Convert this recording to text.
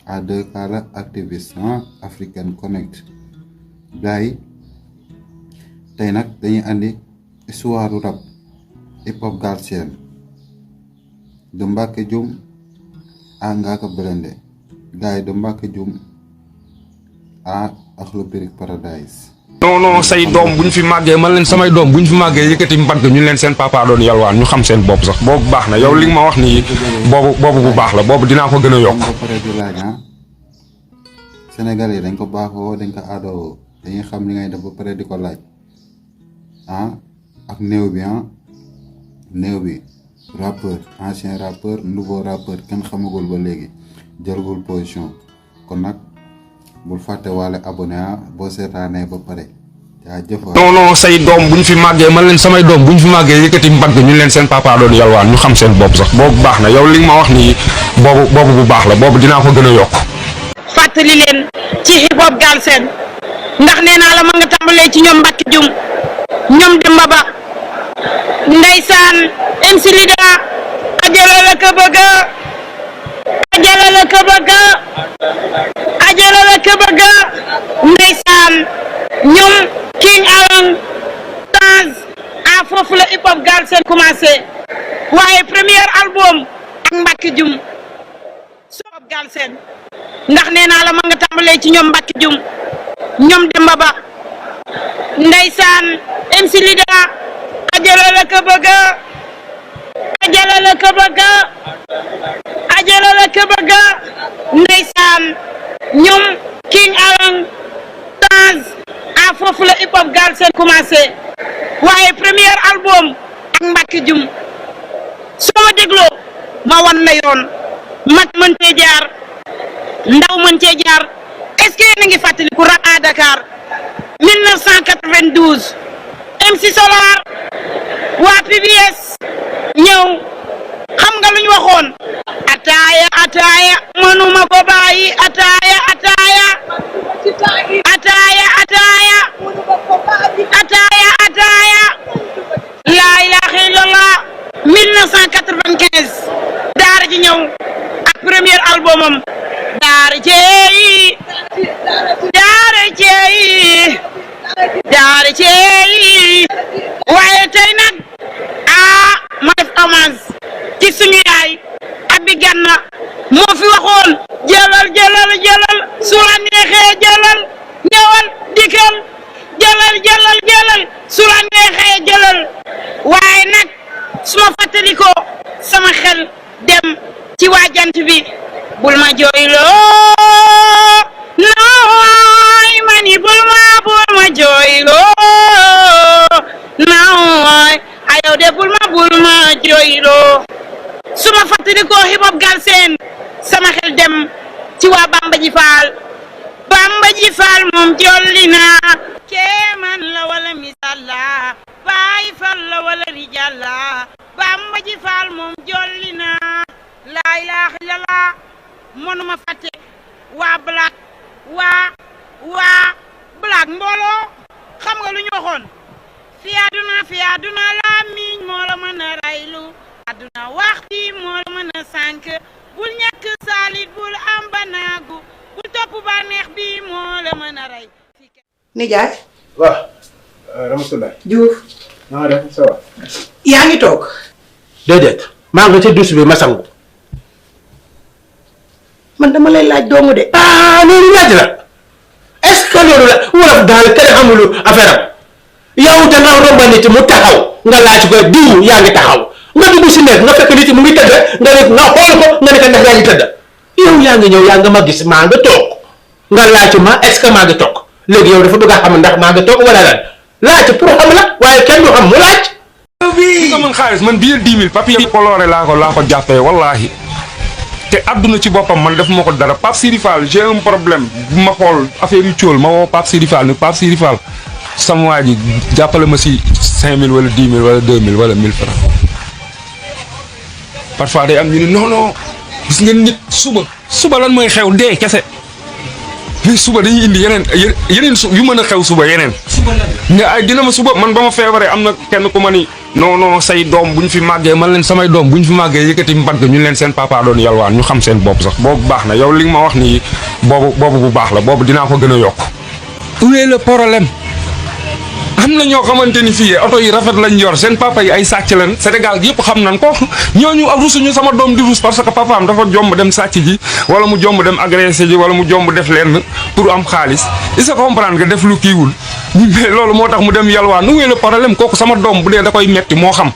A2K la activiste African Connect gars yi tey nag dañuy andi histoire rap hip hop Galsen de Mbacké Dioum a Ngaaka Blindé gars yi de Mbacké Dioum a Akhlou Brick Paradise. non say doom buñ fi màggee man leen samay doom buñ fi màggee yëkkati mbagg ñu leen seen papa doon yalwaan ñu xam seen bopp sax boobu baax na yow li nga ma wax nii boobu bu baax la boobu dinaa ko gën a yokk. dañ ko pare di laaj Sénégal yi dañ ko baaxoo dañ ko aadoo dañuy xam li ngay def ba pare di ko laaj ak néew bi rappeur ancien rappeur nouveau rappeur kenn xamagul ba léegi jëlagul position kon nag bul fàtte waale abonné boo seetaanee ba pare jaajëf. non say doom buñ fi màggee man leen samay doom buñ fi màggee yëkkati mbagg ñu leen seen papa doon yalwaan ñu xam seen bopp sax boobu baax na yow li nga ma wax nii boobu bu baax la boobu dinaa ko gën a yokk. fàttali leen ci hip hop Galsen ndax nee naa la ma nga tàmbalee ci ñoom Mbacké Dioum ñoom Demba Ba ndeysaan MC Lida ajala la ko bëgga ndeysaan ñoom King Along Tanz foofu la hip hop Galsen commencé waaye premier album ak Mbacké Dioum hip hop Galsen ndax nee naa la ma nga tàmbalee ci ñoom Mbacké Dioum ñoom Demba Ba ndeysaan MC Lida ajala la ko bëgga ndeysaan ñoom King Along Tanz foofu la hip hop Galsen commencé waaye premier album ak Mbacké Dioum soo ma dégloo ma wan la yoon mag mën cee jaar ndaw mën cee jaar est-ce que yéen a ngi fàttaliku rap à Dakar 1992 MC Solar waa PBS ñëw xam nga lu ñu waxoon ataaya mënuma ko bàyyi ataaya laa ilaaha illallah 1995 daara ji ñëw ak premier albumam daara jeeyi waaye tey nag ma def hommage ci suñu yaay Abi Ganna moo fi waxoon jëlal su la neexee jëlal ñëwal dikkal jëlal su la neexee jëlal waaye nag su ma fàttalikoo sama xel dem ci waa jant bi bul ma jooyloo nooy mani bul ma jooyloo nooy ayow de bul ma jooyloo su ma fàttalikoo hip hop Galsen sama xel dem ci waa Bamba Ji Faal moom jolli naa kéemaan la wala misaal la Baay Faal la wala rijaal la Bamba Ji Faal moom jolli naa laa ilaaha illallah mënuma fàtte waa Black mbooloo xam nga lu ñu waxoon fi àdduna laa miñ moo la mën a raylu àdduna wax bi moo la mën a sànk bul ñàkk saalit bul am banaagu bul topp bànneex bi moo la mën a rey. nijaay. waaw. Ramatoulaye. Diouf. naa def ça va. yaa ngi toog. déedéet maa ngi ca douche bi ma sangu. man dama lay laaj doomu de. loolu laaj la est-ce que loolu la wolof daal kenn xamul affaire am yow da nga romba nit mu taxaw nga laaj ko diw yaa ngi taxaw nga dugg si nekk nga fekk nit mu ngi tëdd nga ne nga xool ko nga ne ko ndax yaa ngi tëdd yow yaa ngi ñëw yaa nga ma gis maa nga toog nga laaj ma est-ce que maa ngi toog léegi yow dafa bëgg a xam ndax maa ngi toog wala lan laaj pour xam la waaye kenn du xam mu laaj. nga mën xaalis man biir 10 000 papier coloré laa ko jàppee wallaahi. te àdduna ci boppam man def ma ko dara Pape Sidi Fall j'ai un problème bu ma xool affaire yu cóol ma woo Pape Sidi Fall ne Pape Sidi Fall sama waa ji jàppale ma si 5000 wala 10 000 wala 2000 wala 1000 francs parfois day am ñu ne non gis ngeen nit suba lan mooy xew dee kese mais suba dañuy indi yeneen yu mën a xew suba yeneen. nga ay dina ma suba man ba ma feebaree am na kenn ku ma ni non say doom buñ fi màggee man leen samay doom buñ fi màggee yëkkati mbagg ñu leen seen papa doon yalwaan ñu xam seen bopp sax boobu baax na yow li nga ma wax nii boobu bu baax la boobu dinaa ko gën a yokk. où est le problème am na ñoo xamante ni fii oto yi rafet lañ yor seen papa yi ay sàcc lañ Sénégal yëpp xam nañ ko ñooñu rusuñu sama doom di rus parce que papaam dafa jomb dem sàcc ji wala mu jomb dem agressé ji wala mu jomb def lenn pour am xaalis il se comprendre que def lu kiiwul mais loolu moo tax mu dem yalwaan où est le problème kooku sama doom bu dee da koy metti moo xam.